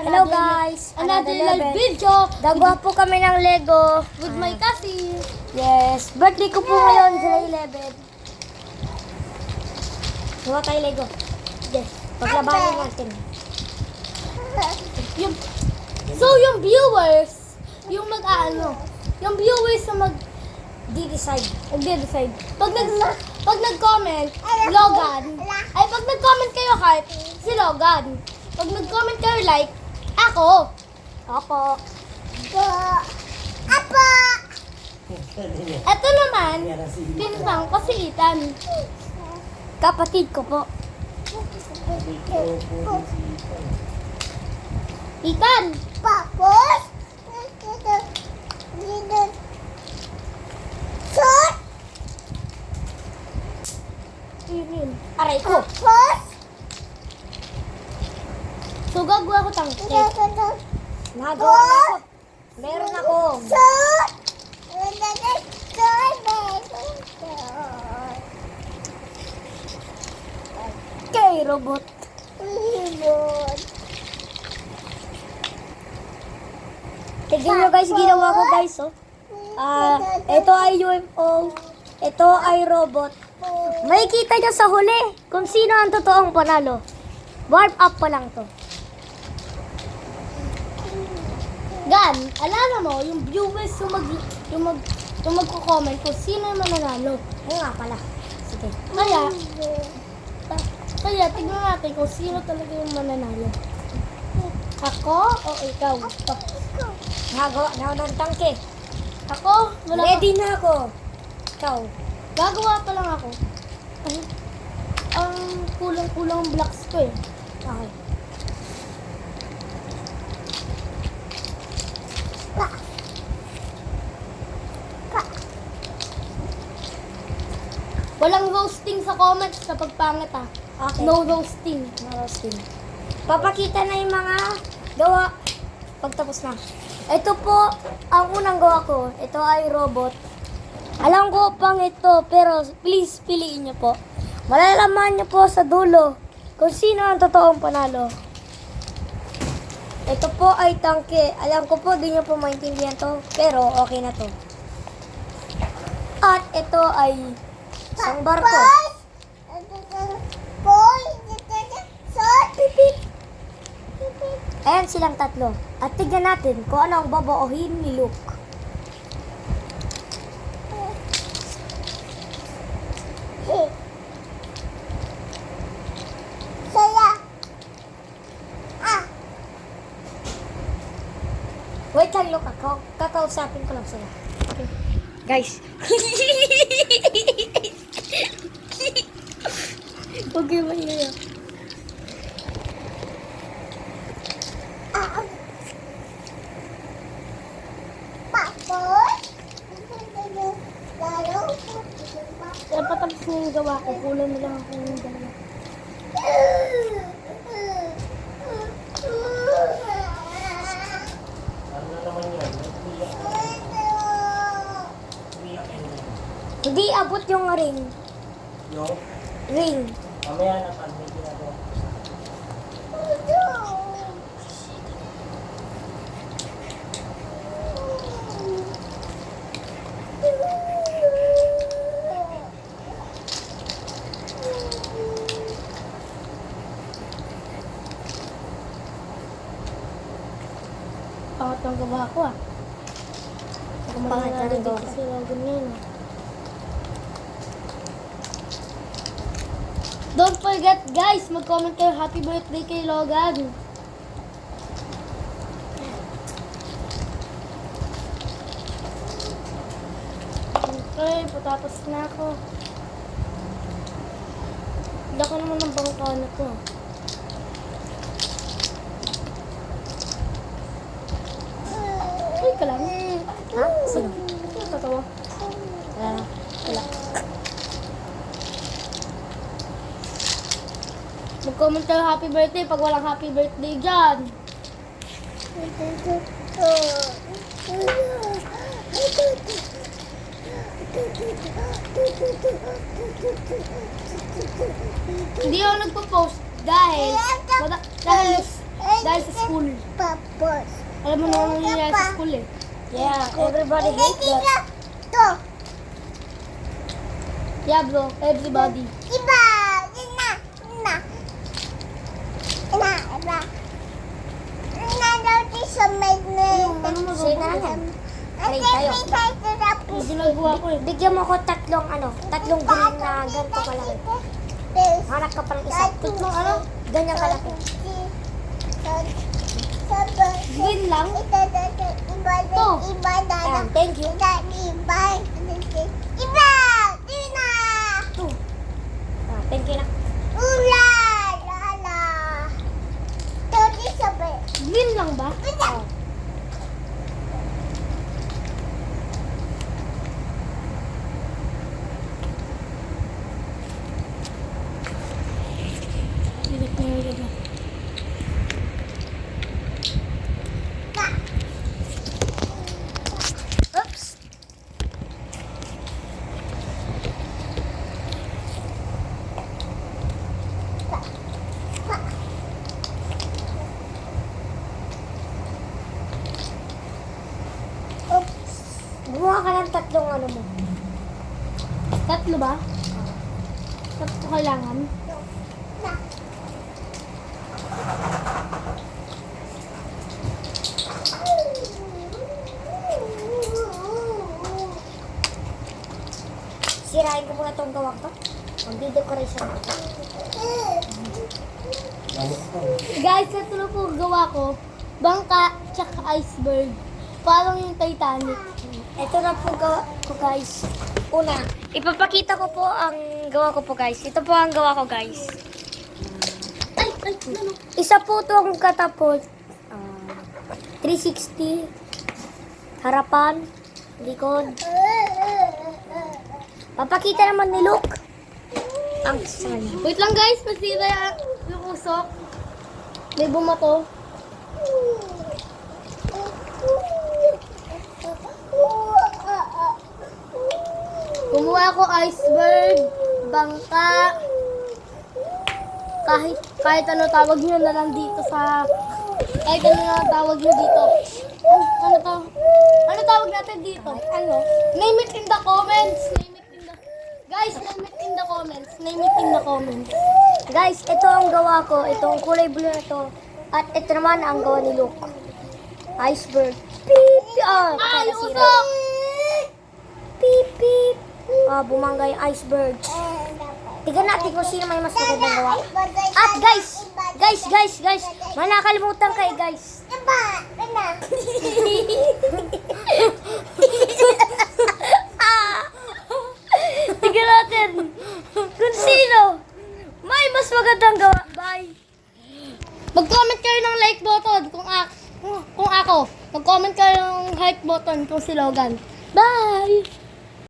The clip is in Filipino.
Hello guys! Another live video Gagawa po kami ng Lego. with my cousin. Yes. Birthday ko po ngayon, July 11. Gawa tayo Lego. Yes. Paglabanan natin. Yung viewers, yung yung viewers na Di-decide. magde-decide. Pag nag-comment, Logan. Ay, pag nag-comment kayo heart, si Logan. Pag nag-comment kayo like, ako. Opo. Apa! Ito naman, pinsang ko si Ethan. Kapatid ko po. Ethan! Tapos, shot, Yun. Aray ko. tapos, So, gagawa ko tangke. Nagawa na ako. Meron ako. shot, Okay, robot. Tignan nyo guys, ginawa ko guys, oh. Ito ay UFO. Ito ay robot. Makikita nyo sa huli kung sino ang totoong panalo. Warm up pa lang to. Gan, alala mo, yung viewers yung magko-comment kung sino yung mananalo. Oo nga pala. Sige. Kaya tignan natin kung sino talaga yung mananalo. Ako o ikaw? Nagawa na ako ng tangke. Ako? Wala ka. Ready na ako. Ikaw. Gagawa pa lang ako. Ang kulang-kulang blocks ko eh. Okay. Walang roasting sa comments kapag pangit ah. Okay. No roasting. No roasting. Papakita na yung mga gawa pagtapos na. Ito po ang unang gawa ko. Ito ay robot. Alam ko pang ito, pero please piliin niyo po. Malalaman niyo po sa dulo kung sino ang totoong panalo. Ito po ay tangke. Alam ko po, di niyo po maintindihan to, pero okay na to. At ito ay isang barko. Ayan silang tatlo. At tignan natin kung ano ang babauhin ni Luke. Wait lang, Luke. Kakausapin ko lang sila. Okay. Guys. Okay ba yun? Kaya patapos na yung gawa ko, kulang na lang ako yung dalawa. Hindi abot yung ring. Yung Ring. mamaya na pag may ginagawa. Pangat ang gawa ko ah. Pangat na ng gawa. Kasi Logan ngayon ah. Don't forget guys, mag-comment kayo happy birthday kay Logan. Okay, patapos na ako. Laki naman ng bangka na to. Ay ka lang. Ha? Sino? Ano tatawa? Wala na. Wala. Mag-comment kayo happy birthday pag walang happy birthday dyan. Hindi ako nagpo-post dahil Dahil sa school. Tapos. Alam mo na ano nangyayari sa school eh. Yeah, everybody hates that. To. Yeah bro, everybody. Iba. Ina. Ina. Ina. Iba. Ina daw di sa may Say na lang yan. Pray tayo. Yung ginagawa ko eh. Bigyan mo ko tatlong green na ganito kalaki. Hanap ka pa ng isa. Tatlong ano? Ganyan kalaki. Green lang? To. Iba na. Ayan, thank you. Iba. Iba. Ina. Thank you na. Ula. Lala. To di sa may. Green lang ba? Ina. Oops. Gumawa ka ng tatlong ano mo. Tatlo ba? Tatlo kailangan? Sirain ko muna tong gawang to. Magdi-decoration ko. Guys, ito na po gawa ko. Bangka, tsaka iceberg. Parang yung Titanic. Ito na po gawa ko, guys. Una, ipapakita ko po ang gawa ko po, guys. Ito po ang gawa ko, guys. Ano? Isa po itong katapot. 360. Harapan. Likod. Papakita naman ni Luke. Ang sana. Wait lang guys, masira yung usok. May bumato. Kumuha ako iceberg, bangka, kahit ano tawag nyo na lang dito sa, kahit ano na tawag nyo dito. Ano tawag natin dito? Ano? Name it in the comments. Guys, name it in the comments. Name it in the comments. Guys, ito ang gawa ko. Itong kulay blue na to. At ito naman ang gawa ni Luke. Iceberg. Beep! Ay, nasira. usok! Beep, beep. Bumangga yung iceberg. Tignan natin kung sino may mas magandang gawa. At guys, may nakalimutan kayo, guys. Iba. Ina. Tignan natin kung sino may mas magandang gawa. Bye. Mag-comment kayo ng like button kung ako. Mag-comment kayo ng like button kung si Logan. Bye!